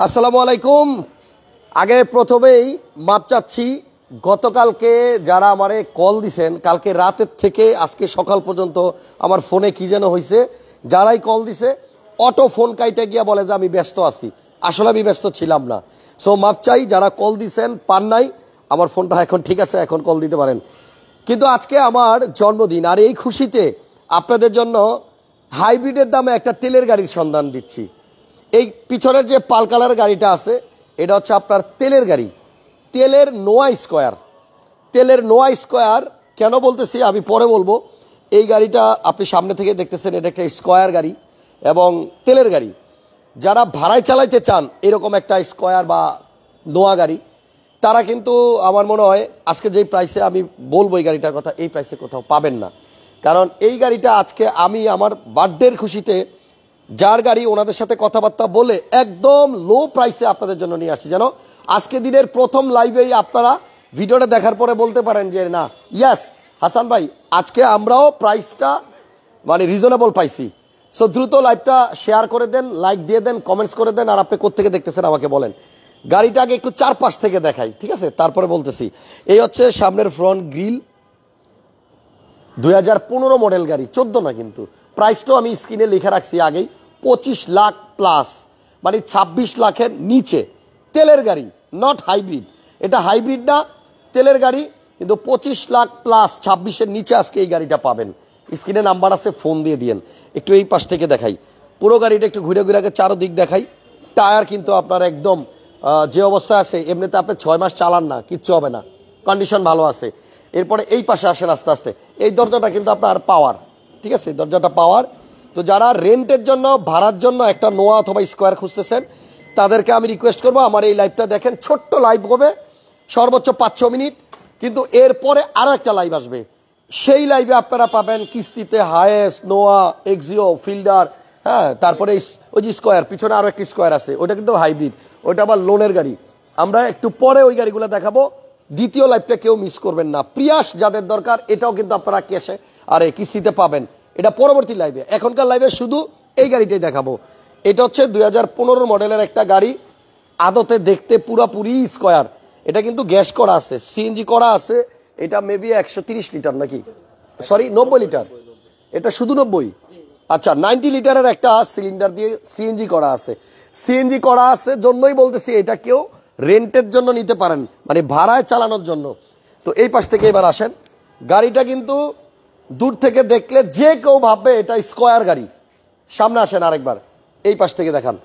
আসসালামু আলাইকুম। আগে প্রথমেই মাপ চাচ্ছি, গতকালকে যারা আমারে কল দিছেন, কালকে রাতের থেকে আজকে সকাল পর্যন্ত আমার ফোনে কি যেন হয়েছে, যারাই কল দিছে অটো ফোন কাইটে গিয়া বলে যে আমি ব্যস্ত আছি। আসলে আমি ব্যস্ত ছিলাম না। সো মাপ চাই, যারা কল দিছেন পান নাই, আমার ফোনটা এখন ঠিক আছে, এখন কল দিতে পারেন। কিন্তু আজকে আমার জন্মদিন, আর এই খুশিতে আপনাদের জন্য হাইব্রিডের দামে একটা তেলের গাড়ির সন্ধান দিচ্ছি। এই পিছনের যে পাল কালার গাড়িটা আছে, এটা হচ্ছে আপনার তেলের গাড়ি, তেলের নোয়া স্কোয়ার। তেলের নোয়া স্কোয়ার কেন বলতেছি আমি পরে বলবো। এই গাড়িটা আপনি সামনে থেকে দেখতেছেন, এটা একটা স্কোয়ার গাড়ি এবং তেলের গাড়ি। যারা ভাড়ায় চালাইতে চান এরকম একটা স্কোয়ার বা নোয়া গাড়ি, তারা কিন্তু আমার মনে হয় আজকে যেই প্রাইসে আমি বলবো এই গাড়িটার কথা, এই প্রাইসে কোথাও পাবেন না। কারণ এই গাড়িটা আজকে আমি আমার বার্থডের খুশিতে যার গাড়ি, ওনাদের সাথে কথাবার্তা বলে একদম লো প্রাইসে আপনাদের জন্য নিয়ে আসছি। যেন আজকে দিনের প্রথম লাইভেই আপনারা ভিডিওটা দেখার পরে বলতে পারেন যে না, ইয়াস হাসান ভাই, আজকে আমরাও প্রাইসটা মানে রিজনেবল পাইছি। সো দ্রুত লাইভটা শেয়ার করে দেন, লাইক দিয়ে দেন, কমেন্টস করে দেন। আর আপনি কোত্থেকে দেখতেছেন আমাকে বলেন। গাড়িটা আগে একটু চারপাশ থেকে দেখাই, ঠিক আছে, তারপরে বলতেছি। এই হচ্ছে সামনের ফ্রন্ট গ্রিল, 2015 মডেল গাড়ি, 14 না কিন্তু। প্রাইসটাও আমি স্ক্রিনে লিখে রাখছি আগেই, 25 লাখ প্লাস, মানে 26 লাখের নিচে তেলের গাড়ি, নট হাইব্রিড। এটা হাইব্রিড না, তেলের গাড়ি, কিন্তু 25 লাখ প্লাস 26-এর নিচে আজকে এই গাড়িটা পাবেন। স্ক্রিনে নাম্বার আছে, ফোন দিয়ে দিয়েন। একটু এই পাশ থেকে দেখাই, পুরো গাড়িটা একটু ঘুরে ঘুরে আগে চারোদিক দেখাই। টায়ার কিন্তু আপনার একদম যে অবস্থায় আছে, এমনিতে আপনি 6 মাস চালান না, কিচ্ছু হবে না, কন্ডিশন ভালো আছে। এরপরে এই পাশে আসেন আস্তে আস্তে, এই দরজাটা কিন্তু আপনার পাওয়ার, ঠিক আছে, দরজাটা পাওয়ার। তো যারা রেন্টের জন্য, ভাড়ার জন্য একটা নোয়া অথবা স্কোয়ার খুঁজতেছেন, তাদেরকে আমি রিকোয়েস্ট করবো আমার এই লাইভটা দেখেন। ছোট্ট লাইভ হবে, সর্বোচ্চ 5-6 মিনিট, কিন্তু এরপরে আরও একটা লাইভ আসবে। সেই লাইভে আপনারা পাবেন কিস্তিতে হায়েস্ট, নোয়া, এক্সিও, ফিল্ডার, হ্যাঁ, তারপরে ওই যে স্কোয়ার, পিছনে আরও একটি স্কোয়ার আছে, ওটা কিন্তু হাইব্রিড, ওইটা আবার লোনের গাড়ি। আমরা একটু পরে ওই গাড়িগুলো দেখাবো। দ্বিতীয় লাইভটা কেউ মিস করবেন না। প্রিয়াস যাদের দরকার, এটাও কিন্তু আপনারা ক্যাশে আরে কিস্তিতে পাবেন, এটা পরবর্তী লাইভে। এখনকার লাইভে শুধু এই গাড়িটাই দেখাবো। এটা হচ্ছে 2015 মডেলের একটা গাড়ি, আদতে দেখতে পুরাপুরি স্কোয়ার। এটা কিন্তু গ্যাস করা আছে, সিএনজি করা আছে। এটা মেবি 130 লিটার নাকি, সরি 90 লিটার, এটা শুধু 90। আচ্ছা, 90 লিটারের একটা সিলিন্ডার দিয়ে সিএনজি করা আছে। সিএনজি করা আছে জন্যই বলতেছি এটা কেউ রেন্টের জন্য নিতে পারেন, মানে ভাড়ায় চালানোর জন্য। তো এই পাশ থেকে এবার আসেন, গাড়িটা কিন্তু দূর থেকে দেখলে যে কেউ ভাববে এটা স্কোয়ার গাড়ি। সামনে আসেন আরেকবার, এই পাশ থেকে দেখান।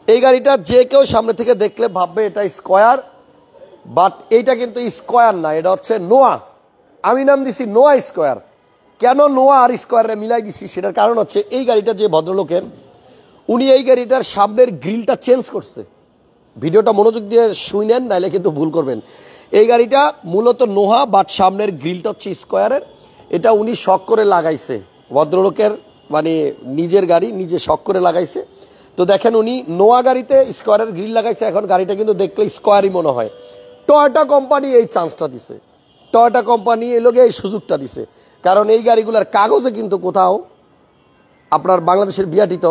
এই গাড়িটা যে কেউ সামনে থেকে দেখলে ভাববে এটা স্কোয়ার, বাট এইটা কিন্তু স্কোয়ার না, এটা হচ্ছে নোয়া। আমি নাম দিছি নোয়া স্কোয়ার। কেন নোয়া আর স্কোয়ারে মিলাই দিছি, সেটার কারণ হচ্ছে এই গাড়িটা যে ভদ্রলোকের, উনি এই গাড়িটার সামনের গ্রিলটা চেঞ্জ করছে। ভিডিওটা মনোযোগ দিয়ে শুনেন, নাইলে কিন্তু ভুল করবেন। এই গাড়িটা মূলত নোহা, বাট সামনের গ্রিলটা হচ্ছে স্কোয়ারের। এটা উনি শখ করে লাগাইছে, ভদ্রলোকের মানে নিজের গাড়ি, নিজে শখ করে লাগাইছে। তো দেখেন উনি নোয়া গাড়িতে স্কোয়ারের গ্রিল লাগাইছে। এখন গাড়িটা কিন্তু দেখলে স্কোয়ারই মনে হয়। টয়োটা কোম্পানি এই চান্সটা দিছে, টয়োটা কোম্পানি এই লোকে এই সুযোগটা দিছে। কারণ এই গাড়িগুলোর কাগজে কিন্তু কোথাও আপনার বাংলাদেশের বিআরটিত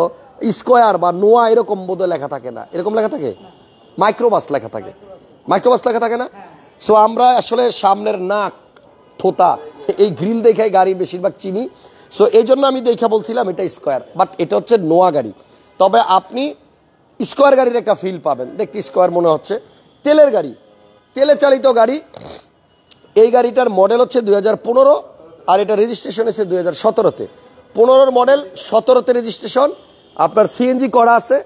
স্কোয়ার বা নোয়া এরকম বোধহয় লেখা থাকে না। এরকম লেখা থাকে, মাইক্রোবাস লেখা থাকে, মাইক্রোবাস লেখা থাকে না। সো আমরা আসলে সামনের নাক, থোতা, এই গ্রিল দেখে গাড়ি বেশিরভাগ চিনি। সো এই জন্য আমি দেখা বলছিলাম এটা স্কোয়ার, বাট এটা হচ্ছে নোয়া গাড়ি। তবে আপনি স্কোয়ার গাড়ির একটা ফিল পাবেন, দেখতে স্কোয়ার মনে হচ্ছে। তেলের গাড়ি, তেলে চালিত গাড়ি। এই গাড়িটার মডেল হচ্ছে 2015, আর এটা রেজিস্ট্রেশন হচ্ছে 2017-তে। 15 মডেল, 17-তে রেজিস্ট্রেশন, আপনার সিএনজি করা আছে।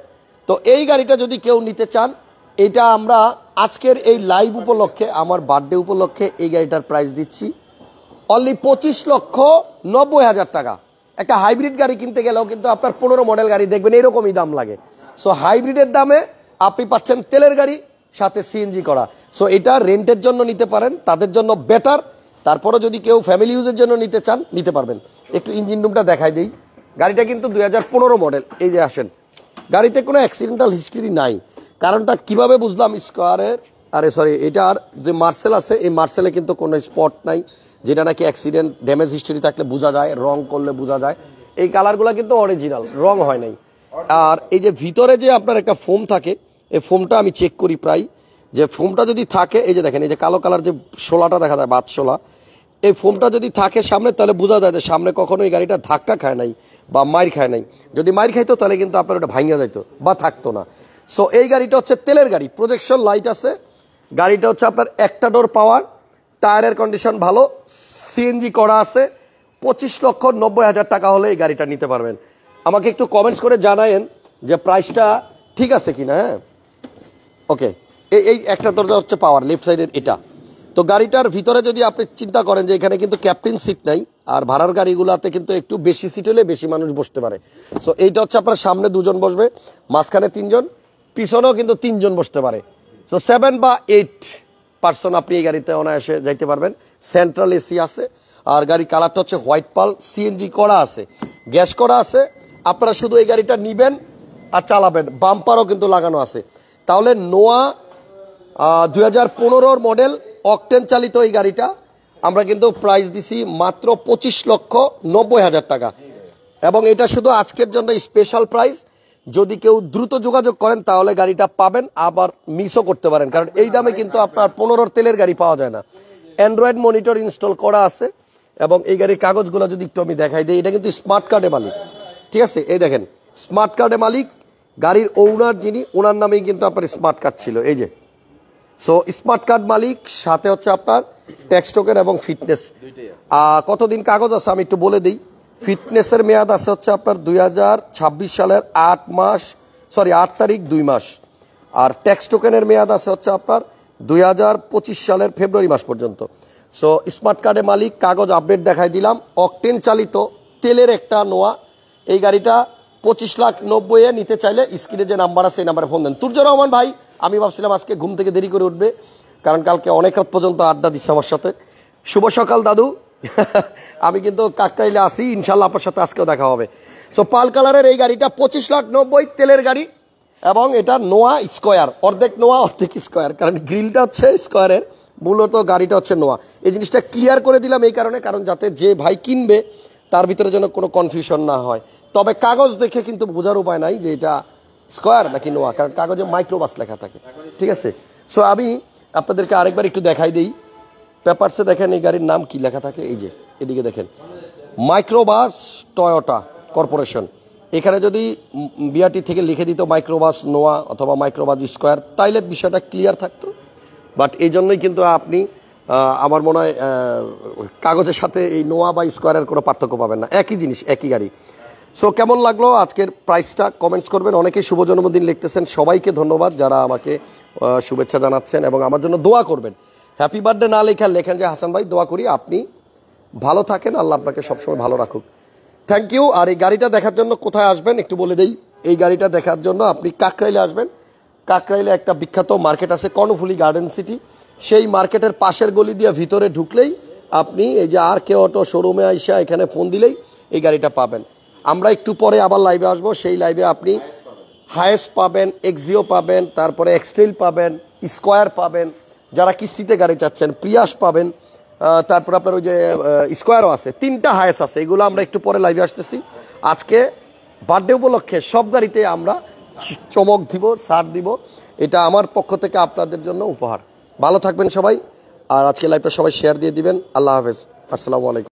তো এই গাড়িটা যদি কেউ নিতে চান, এটা আমরা আজকের এই লাইভ উপলক্ষে, আমার বার্থডে উপলক্ষে এই গাড়িটার প্রাইস দিচ্ছি অনলি 25,90,000 টাকা। একটা হাইব্রিড গাড়ি কিনতে গেলেও কিন্তু আপনার 15 মডেল গাড়ি দেখবেন এরকমই দাম লাগে। সো হাইব্রিডের দামে আপনি পাচ্ছেন তেলের গাড়ি, সাথে সিএনজি করা। সো এটা রেন্টের জন্য নিতে পারেন, তাদের জন্য বেটার। তারপরে যদি কেউ ফ্যামিলি ইউজের জন্য নিতে চান, নিতে পারবেন। একটু ইঞ্জিন রুমটা দেখাই দিই। গাড়িটা কিন্তু 2015 মডেল। এই যে আসেন, গাড়িতে কোনো অ্যাক্সিডেন্টাল হিস্ট্রি নাই। কারণটা কিভাবে বুঝলাম, স্কোয়ারের এটার যে মার্সেল আছে, এই মার্সেলে কিন্তু কোনো স্পট নাই, যেটা নাকি অ্যাক্সিডেন্ট ড্যামেজ হিস্ট্রি থাকলে বোঝা যায়, রং করলে বোঝা যায়। এই কালারগুলো কিন্তু অরিজিনাল, রং হয় নাই। আর এই যে ভিতরে যে আপনার একটা ফোম থাকে, এই ফোমটা আমি চেক করি প্রায়, যে ফোমটা যদি থাকে, এই যে দেখেন এই যে কালো কালার যে শোলাটা দেখা যায় বাদ শোলা, এই ফোমটা যদি থাকে সামনে তাহলে বোঝা যায় যে সামনে কখনো এই গাড়িটা ধাক্কা খায় নাই বা মাইর খায় নাই। যদি মাইর খাইতো তাহলে কিন্তু আপনার ওটা ভাঙিয়া যাইতো বা থাকতো না। সো এই গাড়িটা হচ্ছে তেলের গাড়ি, প্রজেকশন লাইট আছে, গাড়িটা হচ্ছে আপনার একটা ডোর পাওয়ার, টায়ারের কন্ডিশন ভালো, সিএনজি করা আছে। 25,90,000 টাকা হলে এই গাড়িটা নিতে পারবেন। আমাকে একটু কমেন্টস করে জানায়েন যে প্রাইসটা ঠিক আছে কিনা। হ্যাঁ, ওকে। এই একটা দরজা হচ্ছে পাওয়ার, লেফট সাইডের এটা। তো গাড়িটার ভিতরে যদি আপনি চিন্তা করেন যে এখানে কিন্তু ক্যাপ্টেন সিট নাই, আর ভাড়ার গাড়িগুলোতে কিন্তু একটু বেশি সিট হলে বেশি মানুষ বসতে পারে। সো এইটা হচ্ছে আপনার সামনে 2 জন বসবে, মাঝখানে 3 জন, পিছনেও কিন্তু 3 জন বসতে পারে। সো 7 বা 8 পার্সন আপনি এই গাড়িতে অনায়াসে যাইতে পারবেন। সেন্ট্রাল এসি আছে, আর গাড়ি কালারটা হচ্ছে হোয়াইট পাল, সিএনজি করা আছে, গ্যাস করা আছে। আপনারা শুধু এই গাড়িটা নিবেন আর চালাবেন, বাম্পারও কিন্তু লাগানো আছে। তাহলে নোয়া 2015 মডেল অকটেন চালিত এই গাড়িটা আমরা কিন্তু প্রাইস দিছি মাত্র 25,90,000 টাকা, এবং এটা শুধু আজকের জন্য স্পেশাল প্রাইস। যদি কেউ দ্রুত যোগাযোগ করেন তাহলে গাড়িটা পাবেন, আবার মিসও করতে পারেন, কারণ এই দামে কিন্তু আপনার 15 তেলের গাড়ি পাওয়া যায় না। অ্যান্ড্রয়েড মনিটর ইনস্টল করা আছে, এবং এই গাড়ির কাগজগুলো যদি একটু আমি দেখাই দিই, এটা কিন্তু স্মার্ট কার্ডে মালিক, ঠিক আছে? এই দেখেন স্মার্ট কার্ডে মালিক, গাড়ির ওনার যিনি, ওনার নামেই কিন্তু আপনার স্মার্ট কার্ড ছিল, এই যে। সো স্মার্ট কার্ড মালিক, সাথে হচ্ছে আপনার ট্যাক্স টোকেন এবং ফিটনেস। কতদিন কাগজ আছে আমি একটু বলে দিই। ফিটনেসের মেয়াদ আছে হচ্ছে আপনার 2026 সালের 8 তারিখ 2 মাস, আর ট্যাক্স টোকেনের মেয়াদ আছে হচ্ছে আপনার 2025 সালের ফেব্রুয়ারি মাস পর্যন্ত। সো স্মার্ট কার্ডের মালিক, কাগজ আপডেট দেখাই দিলাম। অকটেন চালিত তেলের একটা নোয়া, এই গাড়িটা 25,90,000-এ নিতে চাইলে স্ক্রিনে যে নাম্বার আছে এই নাম্বারে ফোন দেন। তুর্য রহমান ভাই, আমি ভাবছিলাম আজকে ঘুম থেকে দেরি করে উঠবে, কারণ কালকে অনেক রাত পর্যন্ত আড্ডা দিচ্ছে আমার সাথে। শুভ সকাল দাদু। আমি কিন্তু কাকরাইলে আসি, ইনশাল্লাহ আপনার সাথে আজকেও দেখা হবে। সো পাল কালারের এই গাড়িটা 25,90,000 তেলের গাড়ি, এবং এটা নোয়া স্কোয়ার, অর্ধেক নোয়া অর্ধেক স্কোয়ার, কারণ গ্রিলটা হচ্ছে স্কোয়ারের, মূলত গাড়িটা হচ্ছে নোয়া। এই জিনিসটা ক্লিয়ার করে দিলাম এই কারণে, কারণ যাতে যে ভাই কিনবে তার ভিতরে যেন কোনো কনফিউশন না হয়। তবে কাগজ দেখে কিন্তু বোঝার উপায় নাই যে এটা স্কোয়ার নাকি নোয়া, কারণ কাগজে মাইক্রোবাস লেখা থাকে, ঠিক আছে? সো আমি আপনাদেরকে আরেকবার একটু দেখাই দিই। পেপারসে দেখেন এই গাড়ির নাম কি লেখা থাকে, এই যে এদিকে দেখেন, মাইক্রোবাস টয়োটা কর্পোরেশন। এখানে যদি বিআরটি থেকে লিখে দিত মাইক্রোবাস নোয়া অথবা মাইক্রোবাস স্কোয়ার, তাইলে বিষয়টা ক্লিয়ার থাকতো। বাট এই জন্যই কিন্তু আপনি আমার মনে হয় কাগজের সাথে এই নোয়া বা স্কোয়ারের কোনো পার্থক্য পাবেন না, একই জিনিস, একই গাড়ি। সো কেমন লাগলো আজকের প্রাইসটা কমেন্টস করবেন। অনেকেই শুভ জন্মদিন লিখতেছেন, সবাইকে ধন্যবাদ যারা আমাকে শুভেচ্ছা জানাচ্ছেন এবং আমার জন্য দোয়া করবেন। হ্যাপি বার্থডে না লেখেন যে হাসান ভাই, দোয়া করি আপনি ভালো থাকেন, আল্লাহ আপনাকে সবসময় ভালো রাখুক। Thank you. আর এই গাড়িটা দেখার জন্য কোথায় আসবেন একটু বলে দেই। এই গাড়িটা দেখার জন্য আপনি কাকরাইলে আসবেন। কাকরাইলে একটা বিখ্যাত মার্কেট আছে কর্ণফুলী গার্ডেন সিটি, সেই মার্কেটের পাশের গলি দিয়ে ভিতরে ঢুকলেই আপনি এই যে আর কে অটো শোরুমে আইসা এখানে ফোন দিলেই এই গাড়িটা পাবেন। আমরা একটু পরে আবার লাইভে আসবো, সেই লাইভে আপনি হায়েস্ট পাবেন, এক্সিও পাবেন, তারপরে এক্সট্রেল পাবেন, স্কোয়ার পাবেন, যারা কিস্তিতে গাড়ি চাচ্ছেন প্রিয়াস পাবেন, তারপর আপনার ওই যে স্কোয়ারও আছে, 3টা হায়েস্ট আছে। এগুলো আমরা একটু পরে লাইভে আসতেছি। আজকে বার্থডে উপলক্ষে সব গাড়িতে আমরা চমক দিব, ছাড় দিব, এটা আমার পক্ষ থেকে আপনাদের জন্য উপহার। ভালো থাকবেন সবাই, আর আজকে লাইভটা সবাই শেয়ার দিয়ে দিবেন। আল্লাহ হাফেজ, আসসালামু আলাইকুম।